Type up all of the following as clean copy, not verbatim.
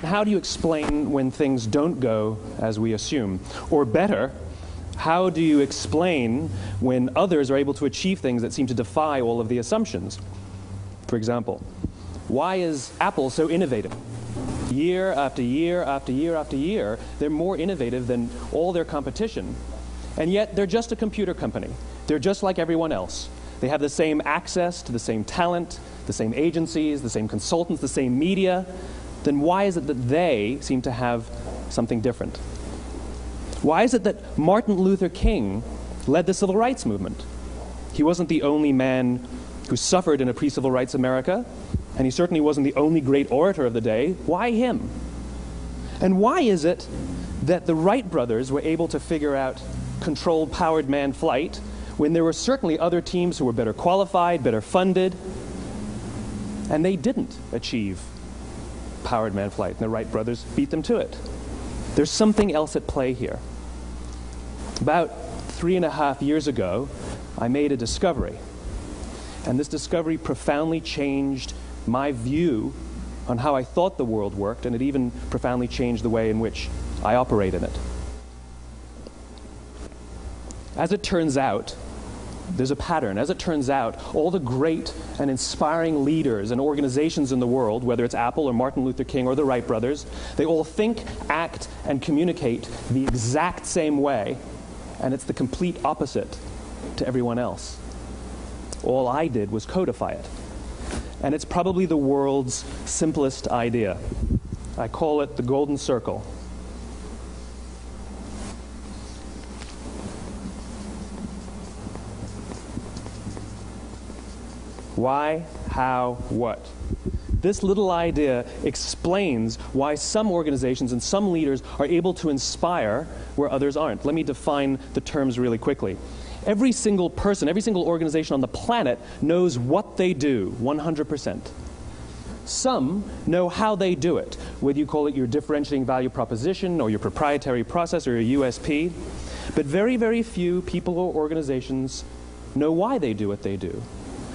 How do you explain when things don't go as we assume? Or better, how do you explain when others are able to achieve things that seem to defy all of the assumptions? For example, why is Apple so innovative? Year after year after year after year, they're more innovative than all their competition. And yet, they're just a computer company. They're just like everyone else. They have the same access to the same talent, the same agencies, the same consultants, the same media. Then why is it that they seem to have something different? Why is it that Martin Luther King led the civil rights movement? He wasn't the only man who suffered in a pre-civil rights America, and he certainly wasn't the only great orator of the day. Why him? And why is it that the Wright brothers were able to figure out controlled powered manned flight when there were certainly other teams who were better qualified, better funded, and they didn't achieve powered manned flight, and the Wright brothers beat them to it? There's something else at play here. About 3.5 years ago, I made a discovery, and this discovery profoundly changed my view on how I thought the world worked, and it even profoundly changed the way in which I operate in it. As it turns out, there's a pattern. As it turns out, all the great and inspiring leaders and organizations in the world, whether it's Apple or Martin Luther King or the Wright brothers, they all think, act, and communicate the exact same way, and it's the complete opposite to everyone else. All I did was codify it. And it's probably the world's simplest idea. I call it the golden circle. Why, how, what? This little idea explains why some organizations and some leaders are able to inspire where others aren't. Let me define the terms really quickly. Every single person, every single organization on the planet knows what they do, 100%. Some know how they do it, whether you call it your differentiating value proposition or your proprietary process or your USP. But very, very few people or organizations know why they do what they do.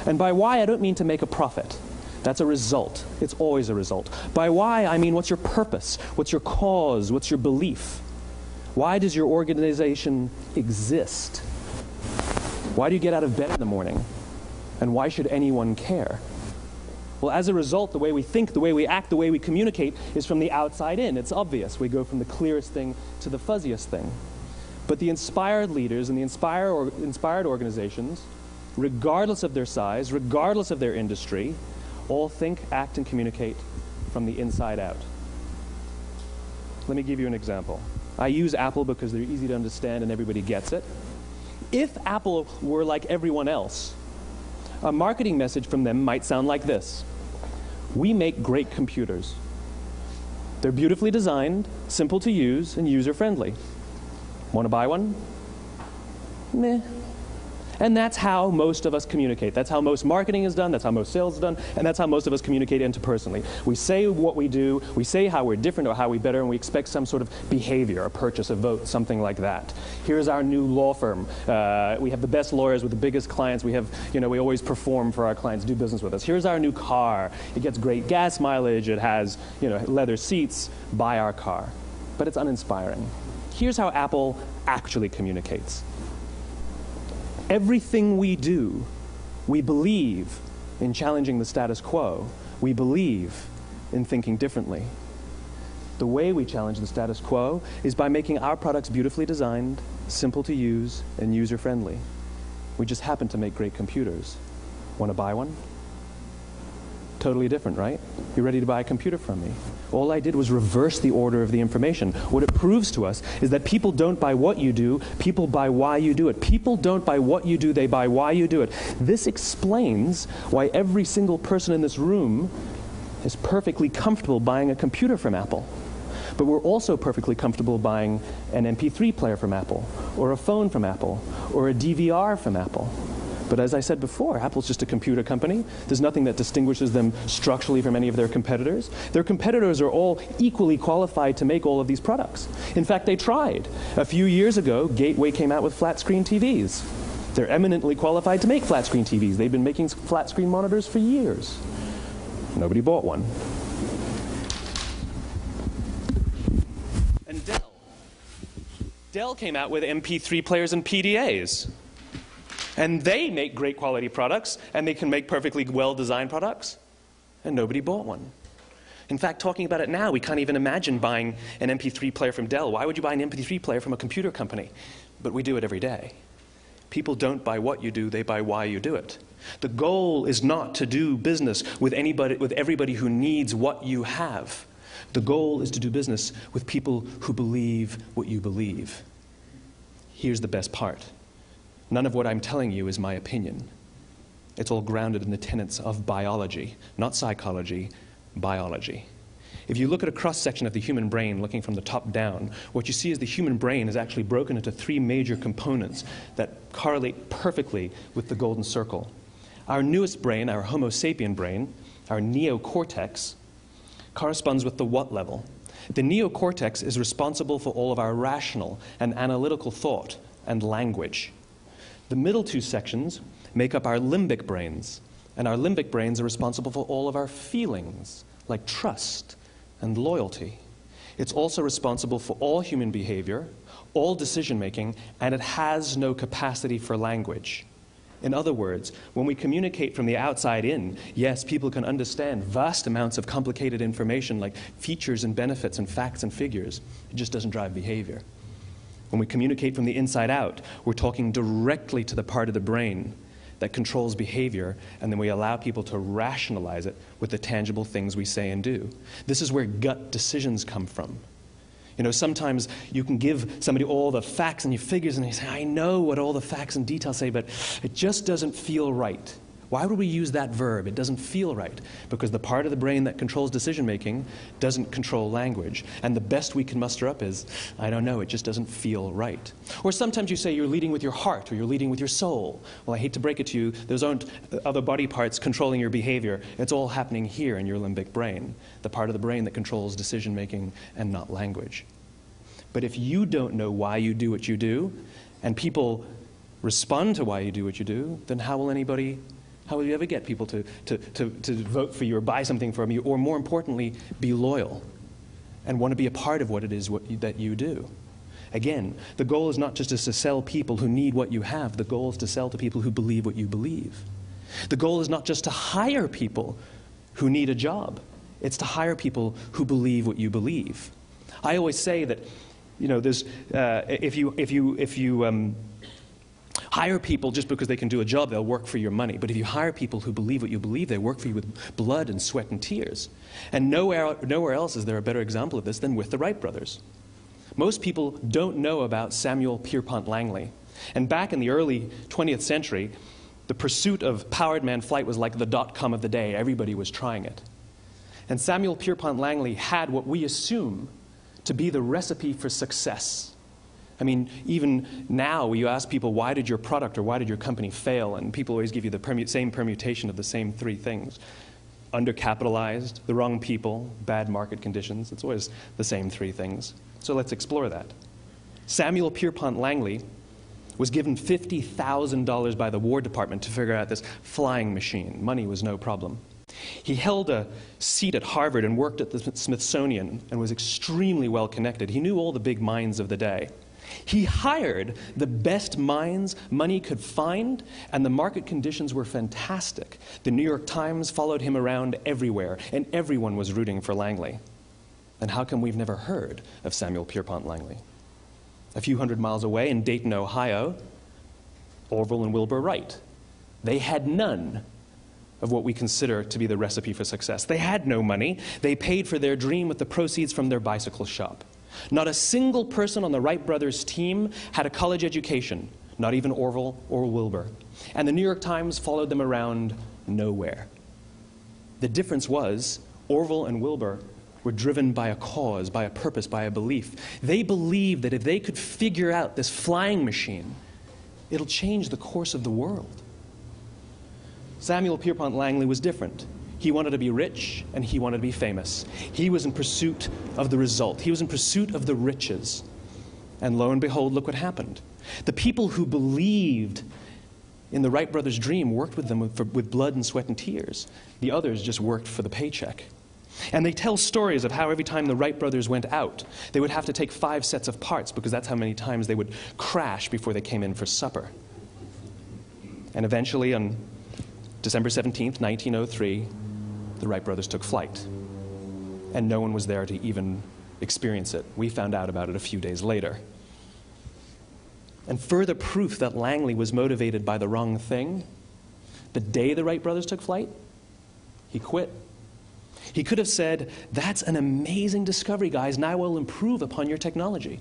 And by why, I don't mean to make a profit. That's a result. It's always a result. By why, I mean what's your purpose? What's your cause? What's your belief? Why does your organization exist? Why do you get out of bed in the morning? And why should anyone care? Well, as a result, the way we think, the way we act, the way we communicate is from the outside in. It's obvious. We go from the clearest thing to the fuzziest thing. But the inspired leaders and the inspired organizations, regardless of their size, regardless of their industry, all think, act, and communicate from the inside out. Let me give you an example. I use Apple because they're easy to understand and everybody gets it. If Apple were like everyone else, a marketing message from them might sound like this. We make great computers. They're beautifully designed, simple to use, and user-friendly. Want to buy one? Meh. And that's how most of us communicate. That's how most marketing is done, that's how most sales is done, and that's how most of us communicate interpersonally. We say what we do, we say how we're different or how we're better, and we expect some sort of behavior, a purchase, a vote, something like that. Here's our new law firm. We have the best lawyers with the biggest clients. We have, we always perform for our clients, do business with us. Here's our new car. It gets great gas mileage. It has, leather seats. Buy our car. But it's uninspiring. Here's how Apple actually communicates. Everything we do, we believe in challenging the status quo. We believe in thinking differently. The way we challenge the status quo is by making our products beautifully designed, simple to use, and user-friendly. We just happen to make great computers. Want to buy one? Totally different, right? You're ready to buy a computer from me. All I did was reverse the order of the information. What it proves to us is that people don't buy what you do, people buy why you do it. People don't buy what you do, they buy why you do it. This explains why every single person in this room is perfectly comfortable buying a computer from Apple. But we're also perfectly comfortable buying an MP3 player from Apple, or a phone from Apple, or a DVR from Apple. But as I said before, Apple's just a computer company. There's nothing that distinguishes them structurally from any of their competitors. Their competitors are all equally qualified to make all of these products. In fact, they tried. A few years ago, Gateway came out with flat-screen TVs. They're eminently qualified to make flat-screen TVs. They've been making flat-screen monitors for years. Nobody bought one. And Dell came out with MP3 players and PDAs. And they make great quality products, and they can make perfectly well-designed products, and nobody bought one. In fact, talking about it now, we can't even imagine buying an MP3 player from Dell. Why would you buy an MP3 player from a computer company? But we do it every day. People don't buy what you do, they buy why you do it. The goal is not to do business with everybody who needs what you have. The goal is to do business with people who believe what you believe. Here's the best part. None of what I'm telling you is my opinion. It's all grounded in the tenets of biology, not psychology, biology. If you look at a cross-section of the human brain, looking from the top down, what you see is the human brain is actually broken into three major components that correlate perfectly with the golden circle. Our newest brain, our Homo sapien brain, our neocortex, corresponds with the what level. The neocortex is responsible for all of our rational and analytical thought and language. The middle two sections make up our limbic brains, and our limbic brains are responsible for all of our feelings, like trust and loyalty. It's also responsible for all human behavior, all decision-making, and it has no capacity for language. In other words, when we communicate from the outside in, yes, people can understand vast amounts of complicated information like features and benefits and facts and figures. It just doesn't drive behavior. When we communicate from the inside out, we're talking directly to the part of the brain that controls behavior, and then we allow people to rationalize it with the tangible things we say and do. This is where gut decisions come from. You know, sometimes you can give somebody all the facts and your figures, and they say, I know what all the facts and details say, but it just doesn't feel right. Why would we use that verb? It doesn't feel right. Because the part of the brain that controls decision-making doesn't control language. And the best we can muster up is, I don't know, it just doesn't feel right. Or sometimes you say you're leading with your heart or you're leading with your soul. Well, I hate to break it to you, those aren't other body parts controlling your behavior. It's all happening here in your limbic brain, the part of the brain that controls decision-making and not language. But if you don't know why you do what you do, and people respond to why you do what you do, then how will you ever get people to vote for you or buy something from you, or more importantly, be loyal and want to be a part of what it is that you do? Again, the goal is not just to sell people who need what you have. The goal is to sell to people who believe what you believe. The goal is not just to hire people who need a job. It's to hire people who believe what you believe. I always say that, you know, there's, if you hire people just because they can do a job, they'll work for your money. But if you hire people who believe what you believe, they work for you with blood and sweat and tears. And nowhere else is there a better example of this than with the Wright brothers. Most people don't know about Samuel Pierpont Langley. And back in the early 20th century, the pursuit of powered man flight was like the dot-com of the day. Everybody was trying it. And Samuel Pierpont Langley had what we assume to be the recipe for success. I mean, even now, you ask people, why did your product or why did your company fail? And people always give you the same permutation of the same three things. Undercapitalized, the wrong people, bad market conditions. It's always the same three things. So let's explore that. Samuel Pierpont Langley was given $50,000 by the War Department to figure out this flying machine. Money was no problem. He held a seat at Harvard and worked at the Smithsonian and was extremely well connected. He knew all the big minds of the day. He hired the best minds money could find, and the market conditions were fantastic. The New York Times followed him around everywhere, and everyone was rooting for Langley. And how come we've never heard of Samuel Pierpont Langley? A few hundred miles away in Dayton, Ohio, Orville and Wilbur Wright. They had none of what we consider to be the recipe for success. They had no money. They paid for their dream with the proceeds from their bicycle shop. Not a single person on the Wright brothers' team had a college education, not even Orville or Wilbur. And the New York Times followed them around nowhere. The difference was Orville and Wilbur were driven by a cause, by a purpose, by a belief. They believed that if they could figure out this flying machine, it'll change the course of the world. Samuel Pierpont Langley was different. He wanted to be rich, and he wanted to be famous. He was in pursuit of the result. He was in pursuit of the riches. And lo and behold, look what happened. The people who believed in the Wright brothers' dream worked with them with blood and sweat and tears. The others just worked for the paycheck. And they tell stories of how every time the Wright brothers went out, they would have to take 5 sets of parts because that's how many times they would crash before they came in for supper. And eventually, on December 17th, 1903, the Wright brothers took flight. And no one was there to even experience it. We found out about it a few days later. And further proof that Langley was motivated by the wrong thing, the day the Wright brothers took flight, he quit. He could have said, "That's an amazing discovery, guys, and I will improve upon your technology."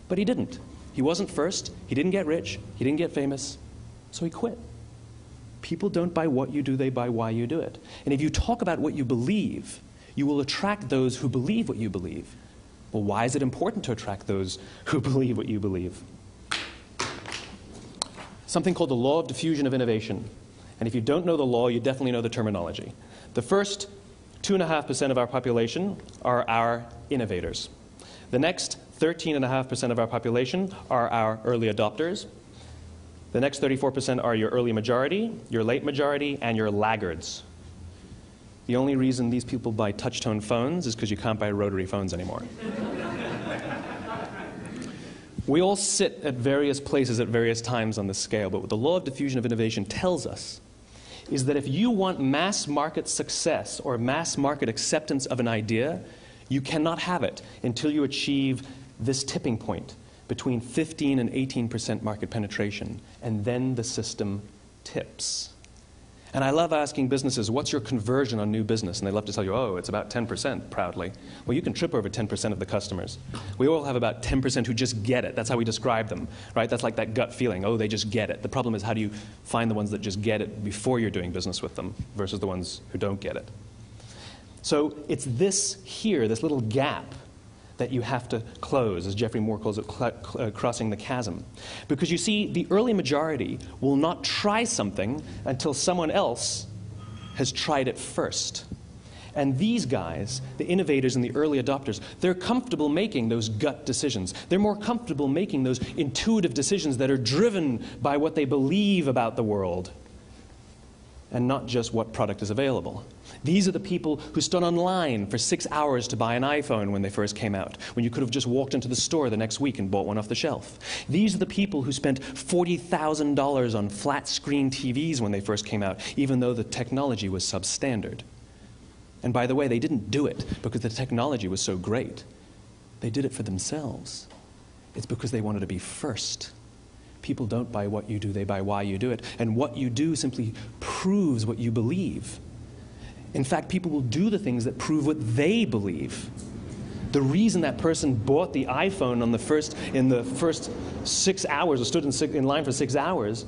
But he didn't. He wasn't first. He didn't get rich. He didn't get famous. So he quit. People don't buy what you do, they buy why you do it. And if you talk about what you believe, you will attract those who believe what you believe. Well, why is it important to attract those who believe what you believe? Something called the law of diffusion of innovation. And if you don't know the law, you definitely know the terminology. The first 2.5% of our population are our innovators. The next 13.5% of our population are our early adopters. The next 34% are your early majority, your late majority, and your laggards. The only reason these people buy touch-tone phones is because you can't buy rotary phones anymore. We all sit at various places at various times on the scale, but what the law of diffusion of innovation tells us is that if you want mass market success or mass market acceptance of an idea, you cannot have it until you achieve this tipping point between 15 and 18% market penetration, and then the system tips. And I love asking businesses, what's your conversion on new business? And they love to tell you, oh, it's about 10%, proudly. Well, you can trip over 10% of the customers. We all have about 10% who just get it. That's how we describe them, right? That's like that gut feeling, oh, they just get it. The problem is, how do you find the ones that just get it before you're doing business with them versus the ones who don't get it? So it's this here, this little gap, that you have to close, as Geoffrey Moore calls it, crossing the chasm. Because you see, the early majority will not try something until someone else has tried it first. And these guys, the innovators and the early adopters, they're comfortable making those gut decisions. They're more comfortable making those intuitive decisions that are driven by what they believe about the world and not just what product is available. These are the people who stood online for 6 hours to buy an iPhone when they first came out, when you could have just walked into the store the next week and bought one off the shelf. These are the people who spent $40,000 on flat-screen TVs when they first came out, even though the technology was substandard. And by the way, they didn't do it because the technology was so great. They did it for themselves. It's because they wanted to be first. People don't buy what you do, they buy why you do it. And what you do simply proves what you believe. In fact, people will do the things that prove what they believe. The reason that person bought the iPhone in the first 6 hours, or stood in line for 6 hours,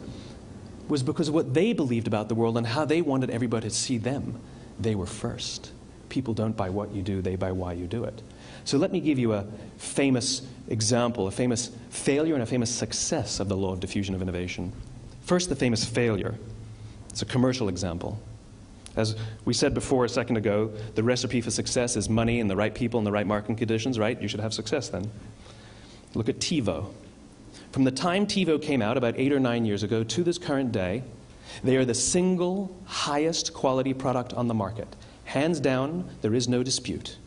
was because of what they believed about the world and how they wanted everybody to see them. They were first. People don't buy what you do, they buy why you do it. So let me give you a famous example, a famous failure and a famous success of the law of diffusion of innovation. First, the famous failure. It's a commercial example. As we said before a second ago, the recipe for success is money and the right people and the right marketing conditions, right? You should have success then. Look at TiVo. From the time TiVo came out about 8 or 9 years ago to this current day, they are the single highest quality product on the market. Hands down, there is no dispute.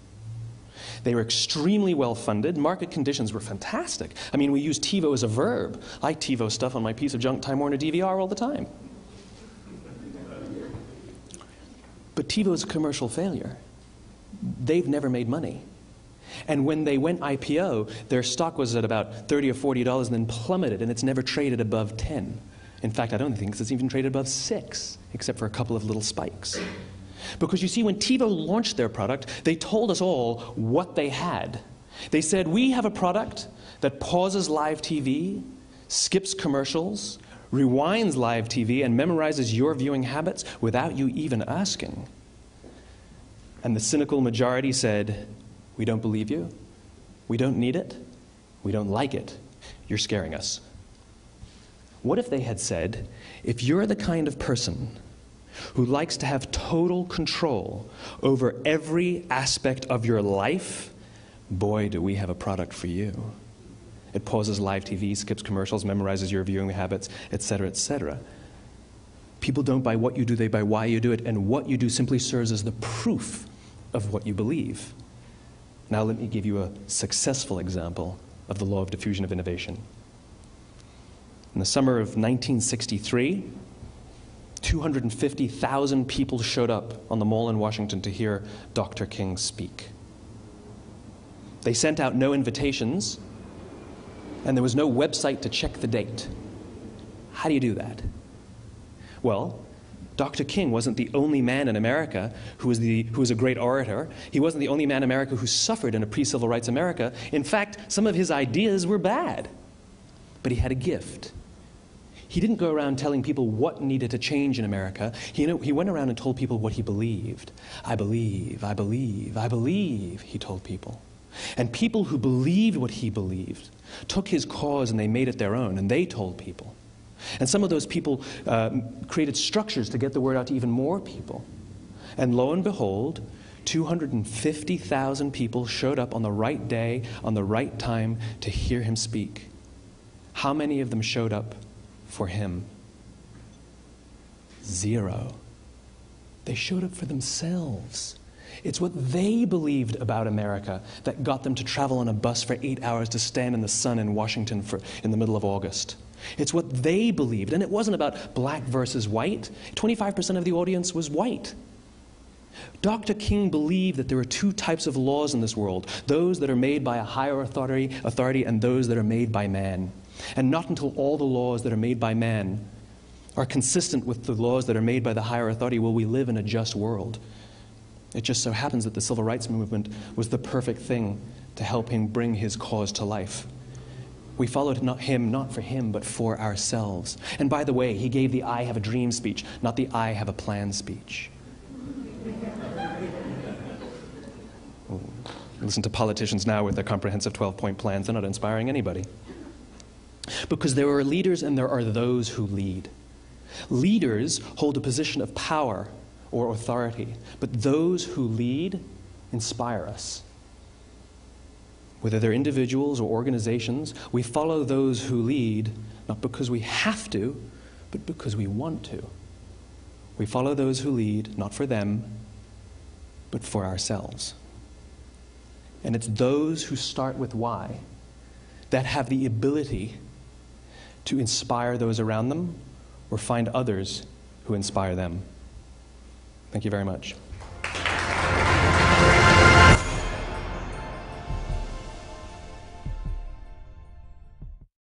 They were extremely well funded. Market conditions were fantastic. I mean, we use TiVo as a verb. I TiVo stuff on my piece of junk Time Warner DVR all the time. But TiVo is a commercial failure. They've never made money. And when they went IPO, their stock was at about $30 or $40 and then plummeted, and it's never traded above 10. In fact, I don't think it's even traded above 6, except for a couple of little spikes. Because you see, when TiVo launched their product, they told us all what they had. They said, we have a product that pauses live TV, skips commercials, rewinds live TV, and memorizes your viewing habits without you even asking. And the cynical majority said, we don't believe you. We don't need it. We don't like it. You're scaring us. What if they had said, if you're the kind of person who likes to have total control over every aspect of your life, boy, do we have a product for you. It pauses live TV, skips commercials, memorizes your viewing habits, etc., etc. People don't buy what you do, they buy why you do it, and what you do simply serves as the proof of what you believe. Now let me give you a successful example of the law of diffusion of innovation. In the summer of 1963, 250,000 people showed up on the Mall in Washington to hear Dr. King speak. They sent out no invitations, and there was no website to check the date. How do you do that? Well, Dr. King wasn't the only man in America who was a great orator. He wasn't the only man in America who suffered in a pre-civil rights America. In fact, some of his ideas were bad. But he had a gift. He didn't go around telling people what needed to change in America. He went around and told people what he believed. I believe, I believe, I believe, he told people. And people who believed what he believed took his cause and they made it their own, and they told people. And some of those people created structures to get the word out to even more people. And lo and behold, 250,000 people showed up on the right day, on the right time to hear him speak. How many of them showed up for him? 0. They showed up for themselves. It's what they believed about America that got them to travel on a bus for 8 hours to stand in the sun in Washington in the middle of August. It's what they believed, and it wasn't about black versus white. 25% of the audience was white. Dr. King believed that there are 2 types of laws in this world, those that are made by a higher authority and those that are made by man. And not until all the laws that are made by man are consistent with the laws that are made by the higher authority will we live in a just world. It just so happens that the civil rights movement was the perfect thing to help him bring his cause to life. We followed him not for him, but for ourselves. And by the way, he gave the I have a dream speech, not the I have a plan speech. Listen to politicians now with their comprehensive 12-point plans. They're not inspiring anybody. Because there are leaders and there are those who lead. Leaders hold a position of power or authority, but those who lead inspire us. Whether they're individuals or organizations, we follow those who lead, not because we have to, but because we want to. We follow those who lead, not for them, but for ourselves. And it's those who start with why that have the ability to inspire those around them or find others who inspire them. Thank you very much.